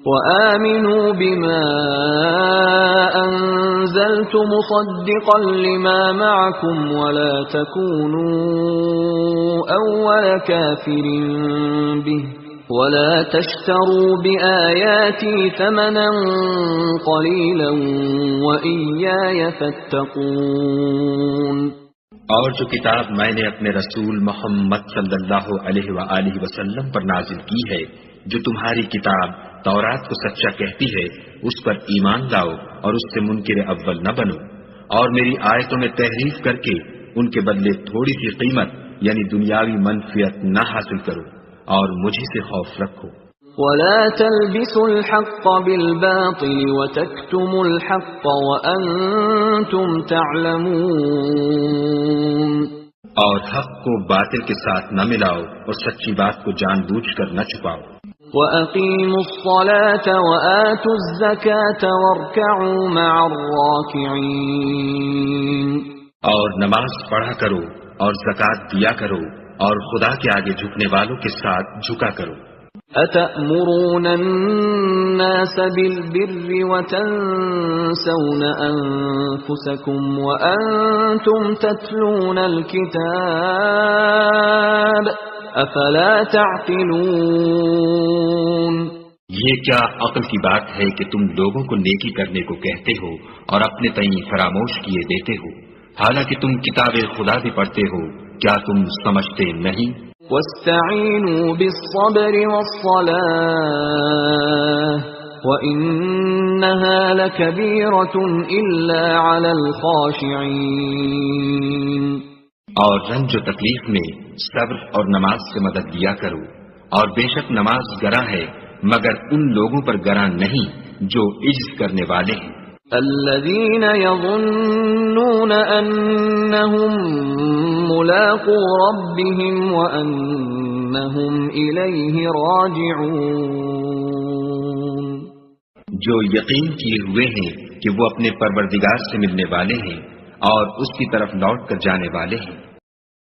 وآمنوا بما أنزلت مصدقا لما معكم ولا تكونوا أول كافر به ولا تشتروا بآياتي ثمنا قليلا وإياي فاتقون۔ اور جو کتاب میں نے اپنے رسول محمد صلی اللہ علیہ وآلہ وسلم پر نازل کی ہے، جو تمہاری کتاب تورات کو سچا کہتی ہے، اس پر ایمان لاؤ اور اس سے منکر اول نہ بنو، اور میری آیتوں میں تحریف کر کے ان کے بدلے تھوڑی سی قیمت یعنی دنیاوی منفعت نہ حاصل کرو، اور مجھے سے خوف رکھو۔ ولا تلبسوا الحق بالباطل وتكتموا الحق وأنتم تعلمون۔ اور حق کو باطل کے ساتھ نہ ملاؤ اور سچی بات کو جان بوجھ کر نہ چھپاؤ۔ وَأَقِيمُوا الصَّلَاةَ وَآتُوا الزَّكَاةَ وَارْكَعُوا مَعَ الرَّاكِعِينَ۔ اور نماز پڑھا کرو اور زکوٰۃ دیا کرو اور خدا کے آگے جھکنے والوں کے ساتھ جھکا کرو۔ أَتَأْمُرُونَ النَّاسَ بِالْبِرِّ وَتَنْسَوْنَ أَنفُسَكُمْ وَأَنْتُمْ تَتْلُونَ الْكِتَابَ أَفَلَا تَعْقِلُونَ۔ یہ کیا عقل کی بات ہے کہ تم لوگوں کو نیکی کرنے کو کہتے ہو اور اپنے تئیں فراموش کیے دیتے ہو، حالانکہ تم کتاب خدا بھی پڑھتے ہو، کیا تم سمجھتے نہیں؟ وَاسْتَعِينُوا بِالصَّبْرِ وَالصَّلَاةِ وَإِنَّهَا لَكَبِيرَةٌ إِلَّا عَلَى الْخَاشِعِينَ۔ اور رنج و تکلیف میں صبر اور نماز سے مدد لیا کرو، اور بے شک نماز گراں ہے مگر ان لوگوں پر گراں نہیں جو عجز کرنے والے ہیں۔ الذين يظنون أنهم ملاقو ربهم وأنهم إليه راجعون۔ جو یقین کیے ہوئے ہیں کہ وہ اپنے پروردگار سے ملنے والے ہیں اور اس کی طرف لوٹ کر جانے والے ہیں۔